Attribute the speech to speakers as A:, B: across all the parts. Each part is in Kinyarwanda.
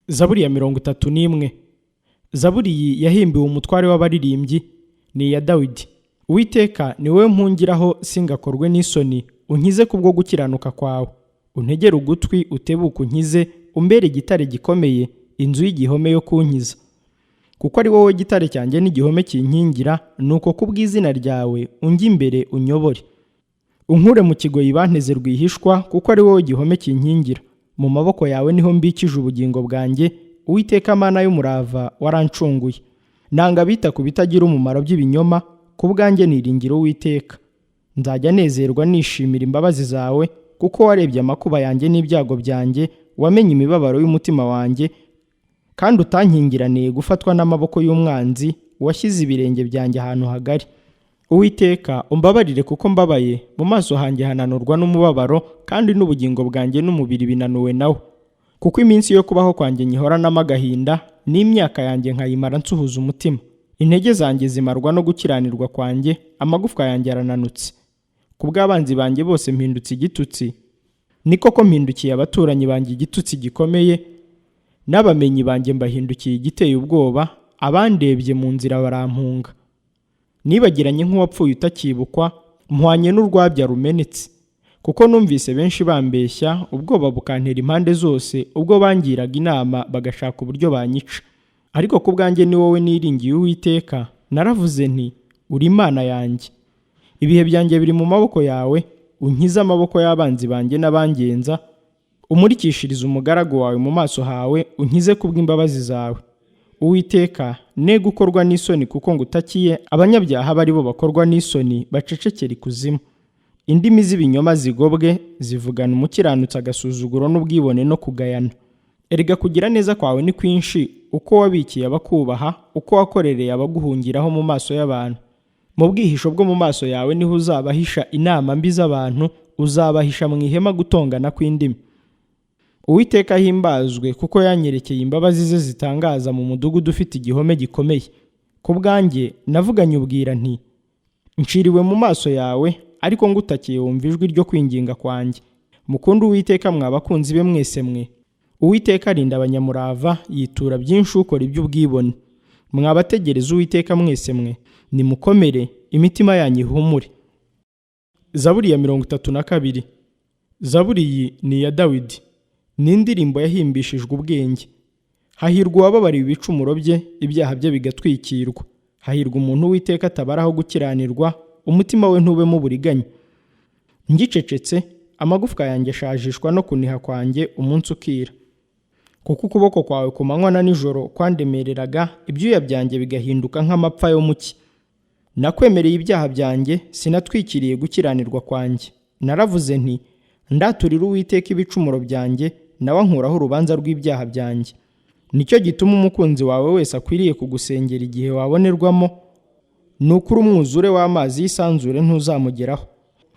A: Zaburi ya 31. Zaburi iyi yahimbiwe umutware w'abaririmbyi, ni iya Dawidi. Uwiteka ni wowe mpungiraho singakorwe n'isoni, unkize kubwo gukiranuka kwawe. Untegere ugutwi utebuke unkize, umbere igitare gikomeye, inzu y'igihome yo kunkiza. Kuko ari wowe gitare cyanjye n'igihome kinkingira, nuko kubw'izina ryawe unjye imbere unyobore. Unkure mu kigoyi banteze rwihishwa, kuko ari wowe gihome kinkingira. Mu maboko yawe niho mbikije ubugingo bwanjye, Uwiteka Mana y'umurava warancunguye. Nanga bita ku bitagira umumaro by'ibinyoma, ku bwanjye niringira Uwiteka. Nzajya nezerwa nishimira imbabazi zawe, kuko warebye amakuba yanjye n'ibyago byanjye, wamenye imibabaro y'umutima wanjye, kandi utankingiraniye gufatwa n'amaboko y'umwanzi, washyize ibirenge byanjye ahantu hagari. Uwiteka umbabarire kuko mbabaye, mu maso hanjye hananurwa n'umubabaro, kandi n'ubugingo bwanjye n'umubiri binanuwe nawo. Kuko iminsi yo kubaho kwanjye nyihoranamo agahinda, n'imyaka yanjye nkayimara nsuhuza umutima. Intege zanjye zimarwa no gukiranirwa kwanjye, amagufwa yanjye arananutse. Ku bw'abanzi banjye bose mpindutse igitutsi, ni koko mpindukiye abaturanyi banjye igitutsi gikomeye, n'abamenyi banjye mbahindukiye igiteye ubwoba, abandebye mu nzira barampunga. Nibagiranye nk'uwapfuye utakibukwa, mpwanye n'urwabya rumenetse. Kuko numvise benshi bambeshya, ubwoba bukantera impande zose, ubwo bangiraga inama bagashaka uburyo banyica. Ariko ku bwanjye ni wowe niringiye Uwiteka, naravuze nti, uri Imana yanjye. Ibihe byanjye biri mu maboko yawe, unkize amaboko y'abanzi banjye n'abangenza, umurikishirize umugaragu wawe mu maso hawe, unkize kubw'imbabazi zawe. Uwiteka, ne gukorwa n'isoni kuko ngutakiye, abanyabyaha bari bo bakorwa n'isoni bacecekera ikuzimu. Indimi z'ibinyoma zigobwe, zivugana umukiranutsi agasuzuguro n'ubwibone no kugayana. Erega kugira neza kwawe ni kwinshi, uko wabikiye abakubaha, uko wakorereye abaguhungiraho mu maso y'abantu. Mu bwihisho bwo mu maso yawe niho uzabahisha inama mbi z'abantu, uzabahisha mu ihema gutongana kw'indimi. Uwiteka ahimbazwe kuko yanyerekeye imbabazi ze zitangaza mu mudugudu ufite igihome gikomeye. Ku bwanjye navuganye ubwira nti, nciriwe mu maso yawe, ariko ngutakiye wumva ijwi ryo kwinginga kwanjye. Mukunde Uwiteka mwa bakunzi be mwese mwe. Uwiteka arinda abanyamurava, yitura byinshi ukora iby'ubwibone. Mwa bategereza Uwiteka mwese mwe, nimukomere, imitima yanyu ihumure. Zaburi ya 32. Zaburi iyi ni iya Dawidi, ni indirimbo yahimbishijwe ubwenge. Hahirwa uwababariwe ibicumuro bye, ibyaha bye bigatwikirwa. Hahirwa umuntu Uwiteka atabaraho gukiranirwa, umutima we ntubemo uburiganya. Ngicecetse, amagufwa yanjye ashajishwa no kuniha kwanjye umunsi ukira. Kuko ukuboko kwawe ku manywa na nijoro kwandemereraga, ibyuya byanjye bigahinduka nk'amapfa yo mu cyi. Nakwemereye ibyaha byanjye, sinatwikiriye gukiranirwa kwanjye. Naravuze nti, ndaturira Uwiteka ibicumuro byanjye, nawe ankuraho urubanza rw'ibyaha byanjye. Nicyo gituma umukunzi wawe wese akwiriye kugusengera igihe wabonerwamo, nukuri umwuzure w'amazi y'isanzure ntuzamugeraho.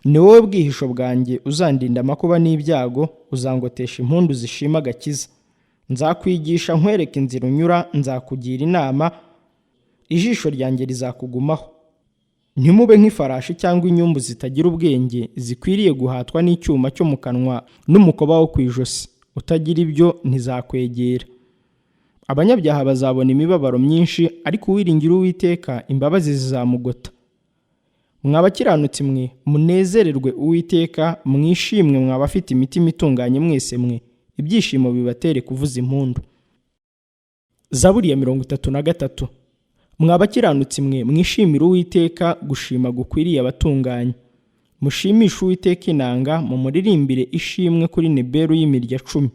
A: Ni wowe bwihisho bwanjye, uzandinda amakuba n'ibyago, uzangotesha impundu zishima agakiza. Nzakwigisha nkwereke inzira unyura, nzakugira inama, ijisho ryanjye rizakugumaho. Ntimube nk'ifarashi cyangwa inyumbu zitagira ubwenge, zikwiriye guhatwa n'icyuma cyo mu kanwa n'umukoba wo ku ijosi. Utagira ibyo ntizakwegera. Abanyabyaha bazabona imibabaro myinshi, ariko uwiringira Uwiteka imbabazi zizamugota. Mwa bakiranutsi mwe, munezererwe Uwiteka, mwishimwe mwa bafite imitima itunganye mwese mwe, ibyishimo bibatere kuvuza impundu. Zaburi ya 33. Mwa bakiranutsi mwe, mwishimire Uwiteka, gushima gukwiriye abatunganye. Mushimishe Uwiteka inanga, mumuririmbire ishimwe kuri neberu y'imirya 10.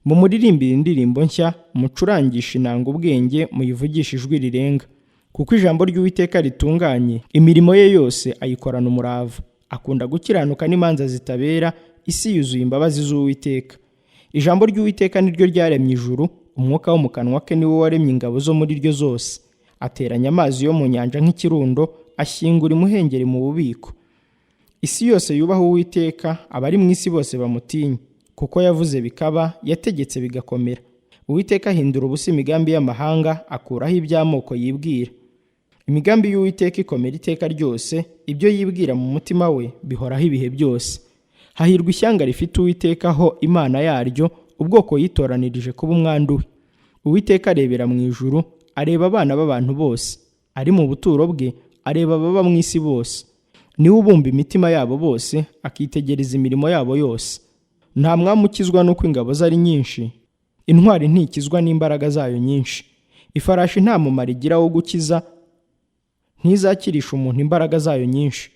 A: Mumuririmbire indirimbo nshya, mucurangishe inanga ubwenge, muyivugishe ijwi rirenga. Kuko ijambo ry'Uwiteka ritunganye, imirimo ye yose ayikorana umurava. Akunda gukiranuka n'imanza zitabera, isi yuzuye imbabazi z'Uwiteka. Ijambo ry'Uwiteka niryo ryaremye ijuru, umwuka wo mu kanwa ke niwo waremye ingabo zo muri ryo zose. Ateranya amazi yo mu nyanja nk'ikirundo, ashyingura imuhengeri mu bubiko. Isi yose yubaha Uwiteka, abari mu isi bose bamutinye. Kuko yavuze bikaba, yategetse bigakomera. Uwiteka ahindura ubusa imigambi y'amahanga, akuraho iby'amoko yibwira. Imigambi y'Uwiteka ikomera iteka ryose, ibyo yibwira mu mutima we bihoraho ibihe byose. Hahirwa ishyanga rifite Uwiteka ho Imana yaryo, ubwoko yitoranirije kuba umwandu we. Uwiteka arebera mu ijuru, areba abana b'abantu bose, ari mu buturo bwe areba ababa mu isi bose. Niwe ubumba imitima yabo bose, akitegereza imirimo yabo yose. Nta mwami ukizwa n'uko ingabo ze ari nyinshi, intwari ntikizwa n'imbaraga zayo nyinshi. Ifarashi nta mumaro igira wo gukiza, ntizakirisha umuntu imbaraga zayo nyinshi.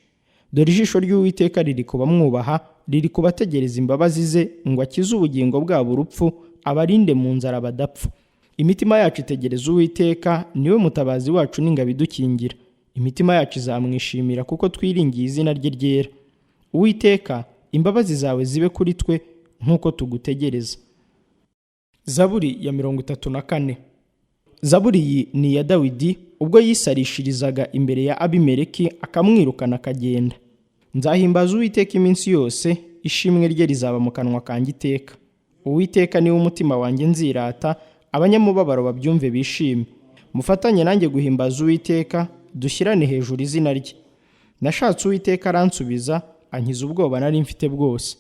A: Dore ijisho ry'Uwiteka riri ku bamwubaha, riri ku bategereza imbabazi ze, ngo akize ubugingo bwabo urupfu, abarinde mu nzara badapfa. Imitima yacu itegereza Uwiteka, niwe mutabazi wacu n'ingabo idukingira. Imitima yacu izamwishimira kuko twiringiye izina rye ryera. Uwiteka, imbabazi zawe zibe kuri twe nk'uko tugutegereza. Zaburi ya 34. Zaburi iyi ni iya Dawidi ubwo yisarishirizaga imbere ya Abimeleki akamwirukana akagenda. Nzahimbaza Uwiteka iminsi yose, ishimwe rye rizaba mu kanwa kanjye iteka. Uwiteka niwe umutima wanjye nzirata, abanyamubabaro babyumve bishime. Mufatanye nanjye guhimbaza Uwiteka, dushyirane hejuru izina rye. Nashatse Uwiteka aransubiza, ankiza ubwoba nari mfite bwose.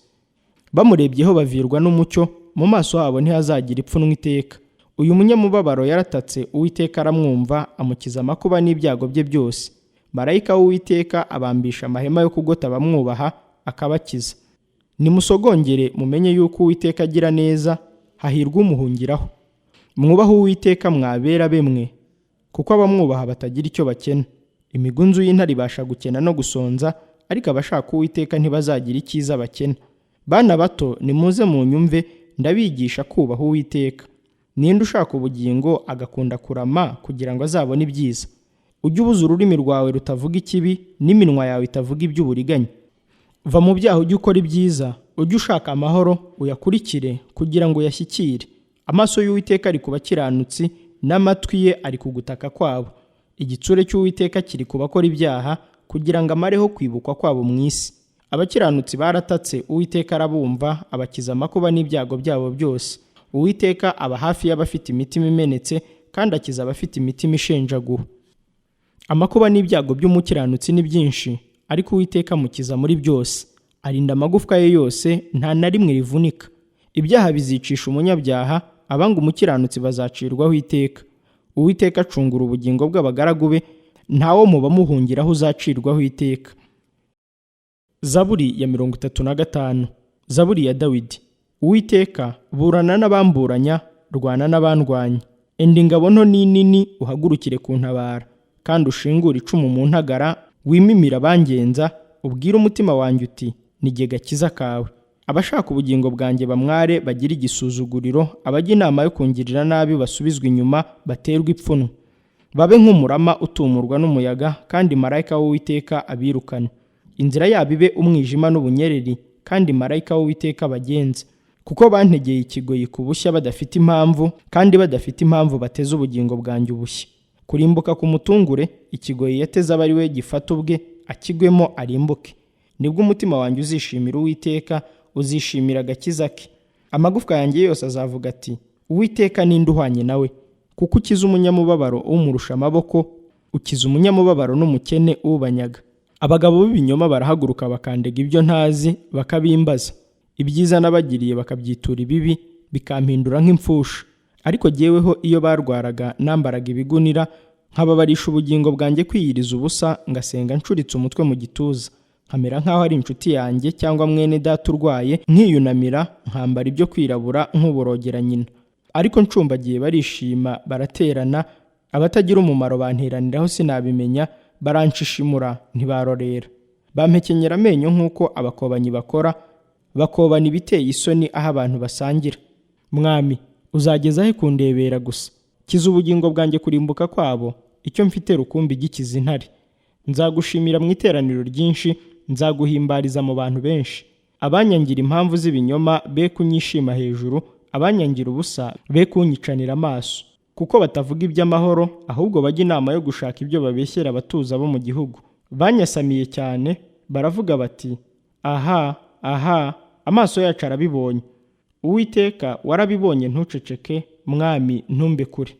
A: Bamurebyeho bavirwa n'umucyo, mu maso habo ntihazagira ipfunwe iteka. Uyu munyamubabaro yaratatse, Uwiteka aramwumva, amukiza amakuba n'ibyago bye byose. Marayika w'Uwiteka abambisha amahema yo kugota abamwubaha, akabakiza. Nimusogongere mumenye yuko Uwiteka agira neza, hahirwa umuhungiraho. Mwubahe Uwiteka mwabera bemwe, kuko abamwubaha batagira icyo bakena. Imigunzu y'intare ibasha gukena no gusonza, ariko abashaka Uwiteka ntibazagira icyiza bakena. Bana bato, nimuze munyumve, ndabigisha kubaha Uwiteka. Ninde ushaka ubugingo agakunda kurama kugira ngo azabone ibyiza? Ujye ubuza ururimi rwawe rutavuga ikibi, n'iminwa yawe itavuga iby'uburiganya. Va mu byaha ujye ukora ibyiza, ujye ushaka amahoro uyakurikire kugira ngo uyashyikire. Amaso y'Uwiteka ari ku bakiranutsi, n'amatwi ye ari ku gutaka kwabo. Igitsure cy'Uwiteka kiri ku bakora ibyaha, kugira ngo amareho kwibukwa kwabo mu isi. Abakiranutsi baratatse, Uwiteka arabumva, abakiza amakuba n'ibyago byabo byose. Uwiteka aba hafi y'abafite imitima imenetse, kandi akiza abafite imitima ishenjaguwe. Amakuba n'ibyago by'umukiranutsi ni byinshi, ariko Uwiteka amukiza muri byose. Arinda amagufwa ye yose, nta na rimwe rivunika. Ibyaha bizicisha umunyabyaha, abanga umukiranutsi bazacirwaho iteka. Uwiteka acungura ubugingo bw'abagaragu be, ntawo mu bamuhungiraho uzacirwaho iteka. Zaburi ya 35. Zaburi ya Dawidi. Uwiteka, burana n'abamburanya, rwana n'abandwanya. Enda ingabo nto n'inini uhagurukire kuntabara, kandi ushingure icumu mu ntagara, wimimira abangenza, ubwire umutima wanjye uti, nige gakiza kawe. Abashaka ubugingo bwanjye bamware, bagira igisuzuguriro, abajya inama yo kungirira nabi basubizwa inyuma, baterwa ipfunwe. Babe nk'umurama utumurwa n'umuyaga, kandi marayika w'Uwiteka abirukane. Inzira yabo ibe umwijima n'ubunyereri, kandi marayika w'Uwiteka bagenze. Kuko bantegeye ikigoyi ku bushya badafite impamvu, kandi badafite impamvu bateze ubugingo bwanjye ubushya. Kurimbuka ku mutungure, ikigoyi yateze aba ari we gifata ubwe, akigwemo arimbuke. Nibwo umutima wanjye uzishimira Uwiteka, uzishimira agakiza ke. Amagufwa yanjye yose azavuga ati, Uwiteka ninde uhwanye nawe? Kuko ukiza umunyamubabaro umurusha amaboko, ukiza umunyamubabaro n'umukene ubanyaga. Abagabo b'ibinyoma barahaguruka bakandega ibyo ntazi, bakabimbaza. Ibyiza nabagiriye bakabyitura ibibi, bikampindura nk'imfusha. Ariko jyeweho iyo barwaraga nambaraga ibigunira, nkababarisha ubugingo bwanjye kwiyiriza ubusa, ngasenga ncuritse umutwe mu gituza. Nkamera nk'aho ari inshuti yanjye cyangwa mwene data urwaye, nkiyunamira nkambara ibyo kwirabura nk'uborogera nyina. Ariko ncumbagiye barishima, baraterana, abatagira umumaro banteraniraho sinabimenya, baranshishimura ntibarorera. Bampekenyera amenyo nk'uko abakobanyi bakora, bakobana ibiteye isoni aho abantu basangira. Mwami, uzageza he kundebera gusa? Kiza ubugingo bwanjye kurimbuka kwabo, icyo mfite rukumbi gikiza intare. Nzagushimira mu iteraniro ryinshi, nzaguhimbariza mu bantu benshi. Abanyangira impamvu z'ibinyoma be kunyishima hejuru, abanyangira ubusa be kunyicanira amaso. Kuko batavuga iby'amahoro, ahubwo bajya inama yo gushaka ibyo babeshyera abatuza bo mu gihugu. Banyasamiye cyane, baravuga bati, aha, aha, amaso yacu arabibonye. Uwiteka warabibonye ntuceceke, Mwami ntumbe kure.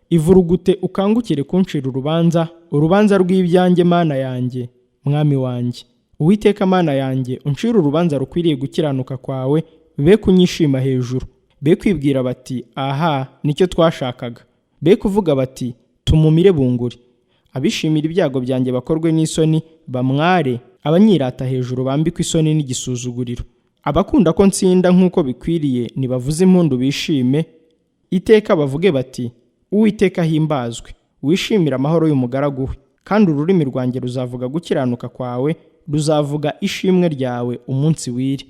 A: Ivurugute ukangukire kuncira urubanza, urubanza rw'ibyanjye Mana yanjye, Mwami wanjye. Uwiteka Mana yanjye, uncira urubanza rukwiriye gukiranuka kwawe, be kunyishima hejuru. be kwibwira bati aha nicyo twashakaga, be kuvuga bati tumumire bunguri. Abishimira ibyago byanjye bakorwe n'isoni, bamware, abanyirata hejuru bambikwa isoni n'igisuzuguriro. Abakunda ko nsinda nk'uko bikwiriye nibavuze impundu bishime, iteka bavuge bati Uwiteka himbazwe. Wishimire amahoro y'umugaragu we, kandi ururimi rwanjye ruzavuga gukiranuka kwawe, ruzavuga ishimwe ryawe umunsi wire.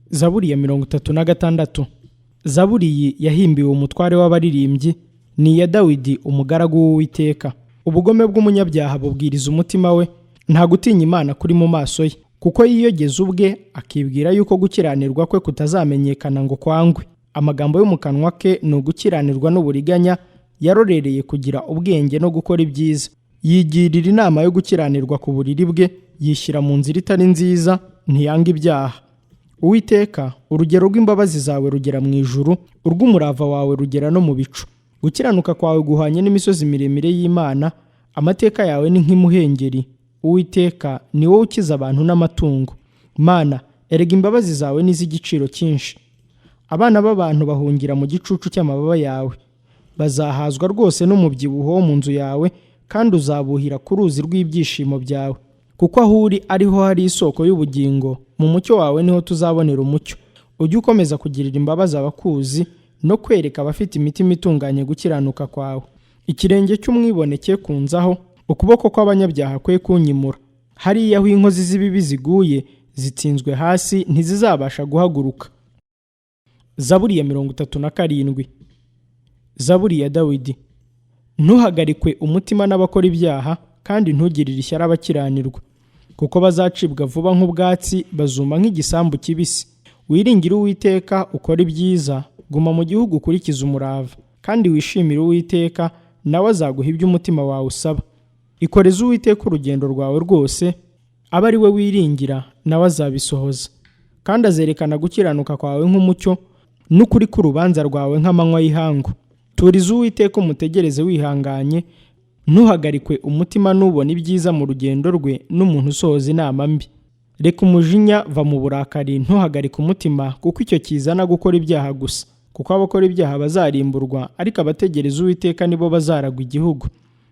A: Zaburi ya 36. Zaburi iyi yahimbiwe umutware w'abaririmbyi, ni iya Dawidi umugaragu w'Uwiteka. Ubugome bw'umunyabyaha bubwiriza umutima we, nta gutinya Imana kuri mu maso ye, kuko yiyogeza ubwe akibwira yuko gukiranirwa kwe kutazamenyekana ngo kwangwe. Amagambo yo mu kanwa ke ni ugukiranirwa n'uburiganya, yarorereye kugira ubwenge no gukora ibyiza. Yigirira inama yo gukiranirwa ku buriri bwe, yishyira mu nzira itari nziza, ntiyanga ibyaha. Uwiteka, urugero rw'imbabazi zawe rugera mu ijuru, urw'umurava wawe rugera no mu bicu. Gukiranuka kwawe guhanye n'imisozi miremire y'Imana, amateka yawe ni nk'imuhengeri. Uwiteka, ni wowe ukiza abantu n'amatungo. Mana, erega imbabazi zawe ni iz'igiciro cyinshi. Abana b'abantu bahungira mu gicucu cy'amababa yawe. Bazahazwa rwose n'umubyibuho wo mu nzu yawe, kandi uzabuhira ku ruzi rw'ibyishimo byawe. Kuko aho uri ariho hari isoko y'ubugingo, mu mucyo wawe niho tuzabonera umucyo. Ujye ukomeza kugirira imbabazi abakuzi, no kwereka abafite imitima itunganye gukiranuka kwawe. Ikirenge cy'umwiboneke kunzaho, ukuboko kw'abanyabyaha kwe kunyimura. Hariya aho inkozi z'ibibi ziguye, zitsinzwe hasi, ntizizabasha guhaguruka. Zaburi ya 37. Zaburi ya Dawidi. Ntuhagarikwe umutima n'abakora ibyaha, kandi ntugirire ishyari abakiranirwa, kuko bazacibwa vuba nk'ubwatsi, bazuma nk'igisambu kibisi. Wiringire Uwiteka, ukora ibyiza, guma mu gihugu ukurikiza umurava, kandi wishimire Uwiteka, nawe azaguha ibyo umutima wawe usaba. Ikoreze Uwiteka urugendo rwawe rwose, abe ari we wiringira, nawe azabisohoza. Kandi azerekana gukiranuka kwawe nk'umucyo, n'ukuri k'urubanza rwawe nk'amanywa y'ihangu. Turiza Uwiteka umutegereze wihanganye, ntuhagarikwe umutima n'ubona ibyiza mu rugendo rwe, n'umuntu usohoza inama mbi. Reka umujinya, va mu burakari, ntuhagarike umutima, kuko icyo kizana gukora ibyaha gusa. Kuko abakora ibyaha bazarimburwa, ariko abategereza Uwiteka nibo bazaragwa igihugu.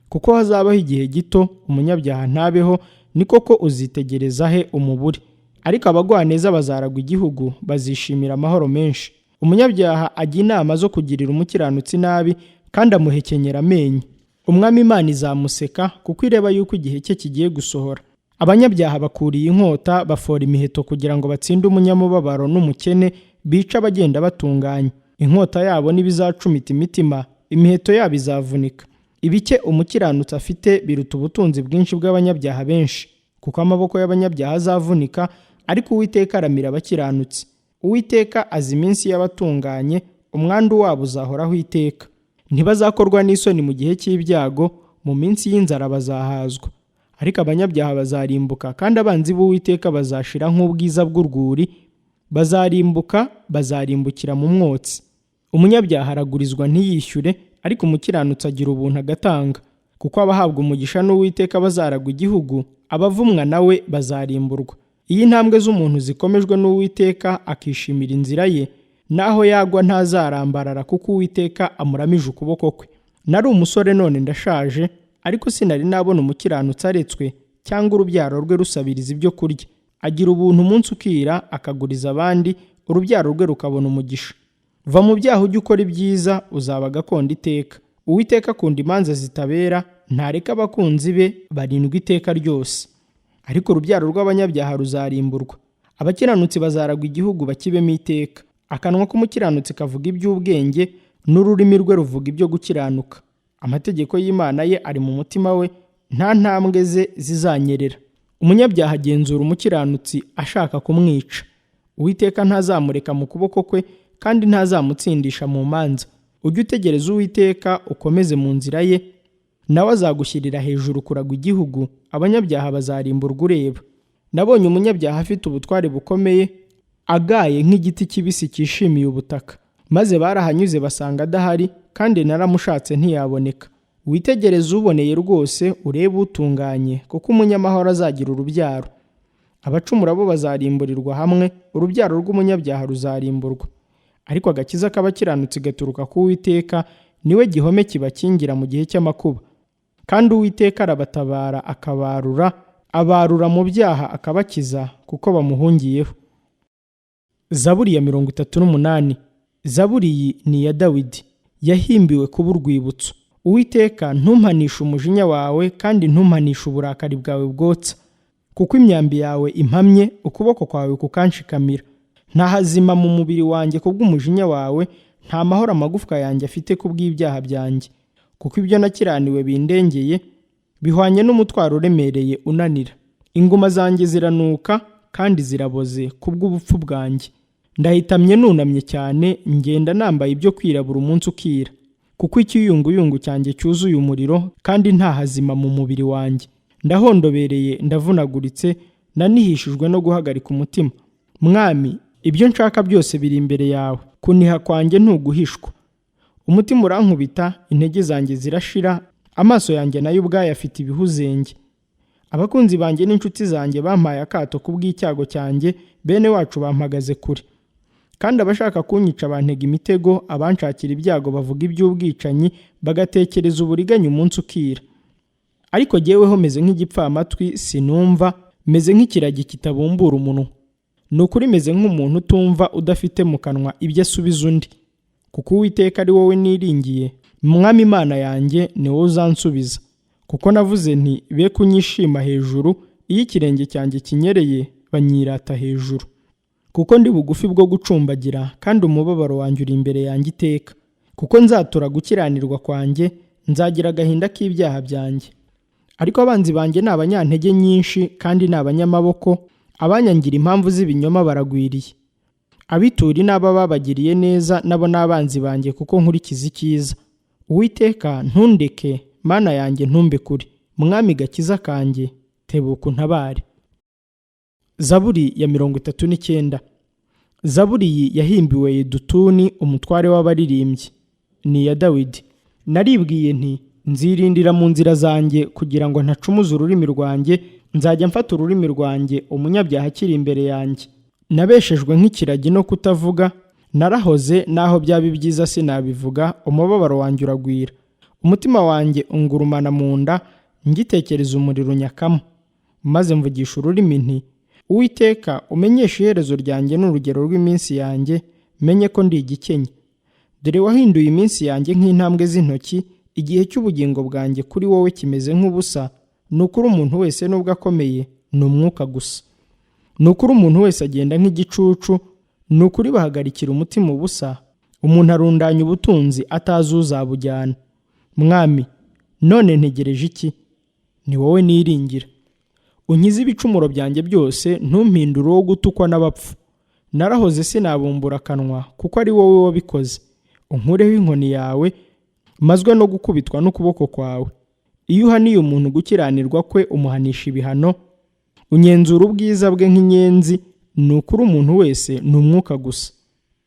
A: Kuko hazabaho igihe gito, umunyabyaha ntabeho, ni koko uzitegereza he umubure. Ariko abagwaneza bazaragwa igihugu, bazishimira amahoro menshi. Umunyabyaha ajya inama zo kugirira umukiranutsi nabi, kandi amuhekenyera amenyo. Umwami Imana izamuseka, kuko ireba yuko igihe cye kigiye gusohora. Abanyabyaha bakuriye inkota, bafora imiheto kugira ngo batsinde umunyamubabaro n'umukene, bica abagenda batunganye. Inkota yabo n'ibizacumita imitima, imiheto yabo izavunika. Ibike umukiranutsi afite biruta ubutunzi bwinshi bw'abanyabyaha benshi, kuko amaboko y'abanyabyaha azavunika, ariko Uwiteka aramira abakiranutsi. Uwiteka azi iminsi y'abatunganye, umwandu wabo uzahoraho iteka. Ntibazakorwa n'isoni mu gihe cy'ibyago, mu minsi y'inzara bazahazwa. Ariko abanyabyaha bazarimbuka, kandi abanzi b'Uwiteka bazashira nk'ubwiza bw'urwuri. Bazarimbuka, bazarimbukira mu mwotsi. Umunyabyaha aragurizwa ntiyishyure, ariko umukiranutsi agira ubuntu agatanga. Kuko abahabwa umugisha n'Uwiteka bazaragwa igihugu, abavumwa nawe bazarimburwa. Iyo intambwe z'umuntu zikomejwe n'Uwiteka, akishimira inzira ye, naho yagwa ntazarambarara, kuko Uwiteka amuramije ukuboko kwe. Nari umusore none ndashaje, ariko sinari nabona umukiranutsi aretswe, cyangwa urubyaro rwe rusabiriza ibyo kurya. Agira ubuntu umunsi ukira, akaguriza abandi, urubyaro rwe rukabona umugisha. Va mu byaha ujye ukora ibyiza, uzaba gakondo iteka. Uwiteka akunda imanza zitabera, ntareka abakunzi be barindwa iteka ryose. Ariko urubyaro rw'abanyabyaha ruzarimburwa. Abakiranutsi bazaragwa igihugu bakibemo iteka. Akanwa k'umukiranutsi kavuga iby'ubwenge, n'ururimi rwe ruvuga ibyo gukiranuka. Amategeko y'Imana ye ari mu mutima we, nta ntambwe ze zizanyerera. Umunyabyaha agenzura umukiranutsi ashaka kumwica. Uwiteka ntazamureka mu kuboko kwe, kandi ntazamutsindisha mu manza. Ujye utegereza Uwiteka, ukomeze mu nzira ye, nawe azagushyirira hejuru kuragwa igihugu. Abanyabyaha bazarimburwa ureba. Nabonye umunyabyaha afite ubutware bukomeye, agaye nk'igiti kibisi cyishimiye ubutaka. Maze barahanyuze basanga adahari, kandi naramushatse ntiyaboneka. Witegereze uboneye rwose, urebe utunganye, kuko umunyamahoro azagira urubyaro. Abacumura bo bazarimburirwa hamwe, urubyaro rw'umunyabyaha ruzarimburwa. ariko agakiza k'abakiranutsi gaturuka ku Uwiteka, niwe gihome kibakingira mu gihe cy'amakuba. Kandi Uwiteka arabatabara abarura mu byaha akabakiza, kuko bamuhungiyeho. Zaburi ya 38. Zaburi iyi ni iya Dawidi, yahimbiwe kuba urwibutso. Uwiteka, ntumpanishe umujinya wawe, kandi ntumpanishe uburakari bwawe bwotsa, kuko imyambi yawe impamye, ukuboko kwawe kukanshikamira. Nta hazima mu mubiri wanjye kubw'umujinya wawe, nta mahoro amagufwa yanjye afite kubw'ibyaha byanjye. Kuko ibyo nakiraniwe bindengeye, bihwanye n'umutwaro uremereye unanira. Inguma zanjye ziranuka kandi ziraboze kubw'ubupfu bwanjye. Ndahitamye nunamye cyane, ngenda nambaye ibyo kwirabura umunsi ukira. Kuko ikiyunguyungu cyanjye cyuzuye umuriro, kandi nta hazima mu mubiri wanjye. Ndahondobereye, ndavunaguritse, nanihishijwe no guhagarika umutima. Mwami, ibyo nshaka byose biri imbere yawe, kuniha kwanjye ntuguhishwa. Umutima urankubita, intege zanjye zirashira, amaso yanjye nayo ubwayo afite ibihuzenge. Abakunzi banjye n'inshuti zanjye bampaye akato kubw'icyago cyanjye, bene wacu bampagaze kure. Kandi abashaka kunyica bantega imitego, abanshakira ibyago bavuga iby'ubwicanyi, bagatekereza uburiganya umunsi ukira. Ariko jyeweho meze nk'igipfamatwi, sinumva, meze nk'ikiragi kitabumbura umunwa. Ni ukuri meze nk'umuntu utumva, udafite mu kanwa ibyo asubiza undi. Kuko Uwiteka ari wowe niringiye, Mwami Imana yanjye, ni wowe uzansubiza. Kuko navuze nti, be kunyishima hejuru, iyo ikirenge cyanjye kinyereye, banyirata hejuru. Kuko ndi bugufi bwo gucumbagira, kandi umubabaro wanjye uri imbere yanjye iteka. Kuko nzatura gukiranirwa kwanjye, nzagira agahinda k'ibyaha byanjye. Ariko abanzi banjye ni abanyantege nyinshi, kandi ni abanyamaboko, abanyangira impamvu z'ibinyoma baragwiriye. Abitura inaba babagiriye neza, nabo n'abanzi banjye, kuko nkurikiza icyiza. Uwiteka, ntundeke, Mana yanjye, ntumbe kure. Mwami gakiza kanjye, tebuka untabare. Zaburi ya 39. Zaburi iyi yahimbiwe Yedutuni, umutware w'abaririmbyi, ni iya Dawidi. Naribwiye nti, nzirindira mu nzira zanjye kugira ngo ntacumuza ururimi rwanjye, nzajya mfata ururimi rwanjye umunyabyaha akiri imbere yanjye. Nabeshejwe nk'ikiragi no kutavuga, narahoze naho byaba byiza sinabivuga, umubabaro wanjye uragwira. Umutima wanjye ungurumana mu nda, ngitekereza umuriro unyakamo. Maze mvugisha ururimi nti, Uwiteka, umenyeshe iherezo ryanjye n'urugero rw'iminsi yanjye, menye ko ndi igikenye. Dore wahinduye iminsi yanjye nk'intambwe z'intoki, igihe cy'ubugingo bwanjye kuri wowe kimeze nk'ubusa. Ni ukuri umuntu wese nubwo akomeye, ni umwuka gusa. Ni ukuri umuntu wese agenda nk'igicucu, ni ukuri bahagarikira umutima ubusa. Umuntu arundanya ubutunzi atazi uzabujyana. Mwami, none ntegereje iki? Ni wowe niringira. Unkize ibicumuro byanjye byose, ntumpindure uwo gutukwa n'abapfu. Narahoze sinabumbura akanwa, kuko ari wowe wabikoze. Unkureho inkoni yawe, mazwe no gukubitwa n'ukuboko kwawe. Iyo uhaniye umuntu gukiranirwa kwe, umuhanisha ibihano, unyenzura ubwiza bwe nk'inyenzi. Ni ukuri umuntu wese ni umwuka gusa.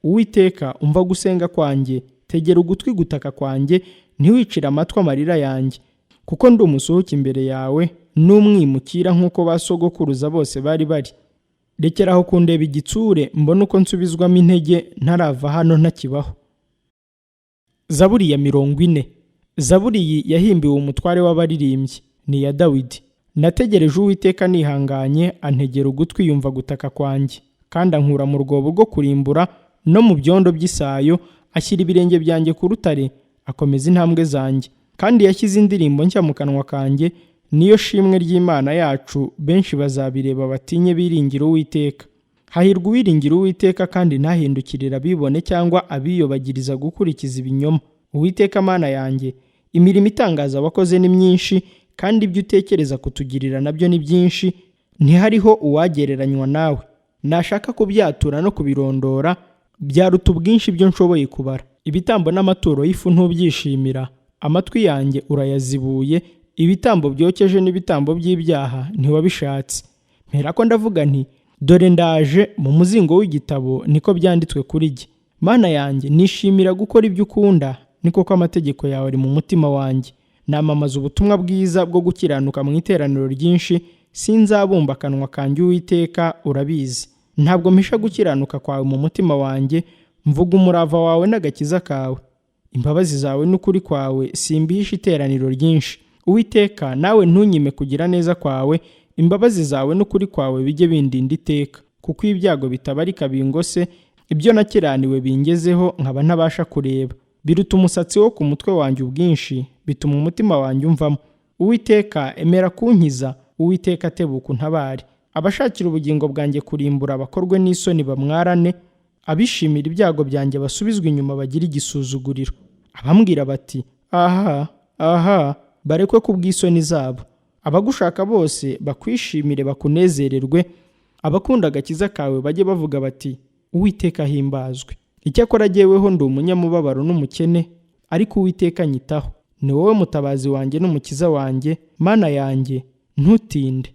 A: Uwiteka, umva gusenga kwanjye, tegera ugutwi gutaka kwanjye, ntiwicire amatwi amarira yanjye. Kuko ndi umusuhuke imbere yawe, n'umwimukira nk'uko ba sogokuruza bose bari bari. Rekeraho kundeba igitsure, mbona uko nsubizwamo intege, ntarava hano ntakibaho. Zaburi ya 40. Zaburi iyi yahimbiwe umutware w'abaririmbyi, ni iya Dawidi. Nategereje Uwiteka nihanganye, antegera ugutwi yumva gutaka kwanjye. Kandi ankura mu rwobo rwo kurimbura, no mu byondo by'isayo, ashyira ibirenge byanjye ku rutare, akomeza intambwe zanjye. Kandi yashyize indirimbo nshya mu kanwa kanjye, niyo shimwe ry'Imana yacu, benshi bazabireba batinye biringira Uwiteka. Hahirwa uwiringira Uwiteka kandi ntahindukirira abibone cyangwa abiyobagiriza gukurikiza ibinyoma. Uwiteka Mana yanjye, imirimo itangaza wakoze ni myinshi, kandi ibyo utekereza kutugirira nabyo ni byinshi, ntihariho uwagereranywa nawe. Nashaka kubyatura no kubirondora, byaruta ubwinshi byo nshoboye kubara. Ibitambo n'amaturo y'ifu ntubyishimira, amatwi yanjye urayazibuye. Ibitambo byokeje n'ibitambo by'ibyaha ntiwabishatse. Mperako ndavuga nti, dore ndaje, mu muzingo w'igitabo niko byanditswe kuri jye. Mana yanjye, nishimira gukora ibyo ukunda, niko ko amategeko yawe ari mu mutima wanjye. Namamaza ubutumwa bwiza bwo gukiranuka mu iteraniro ryinshi, sinzabumba akanwa kanjye Uwiteka, urabizi. Ntabwo mpisha gukiranuka kwawe mu mutima wanjye, mvuga umurava wawe n'agakiza kawe. Imbabazi zawe n'ukuri kwawe simbihisha iteraniro ryinshi. Uwiteka, nawe ntunyime kugira neza kwawe, imbabazi zawe n'ukuri kwawe bijye bindinda iteka. Kuko ibyago bitabarika bingose, ibyo nakiraniwe bingezeho nkaba ntabasha kureba. Biruta umusatsi wo ku mutwe wanjye ubwinshi, bituma umutima wanjye umvamo. Uwiteka, emera kunkiza. Uwiteka, tebuka untabare. Abashakira ubugingo bwanjye kurimbura bakorwe n'isoni bamwarane, abishimira ibyago byanjye basubizwe inyuma bagira igisuzuguriro. Abambwira bati, aha, aha, barekwe kubw'isoni zabo. Abagushaka bose bakwishimire bakunezererwe, abakunda agakiza kawe bajye bavuga bati, Uwiteka ahimbazwe. Icyakora jyeweho ndi umunyamubabaro n'umukene, ariko Uwiteka anyitaho. Ni wowe mutabazi wanjye n'umukiza wanjye, Mana yanjye, ntutinde.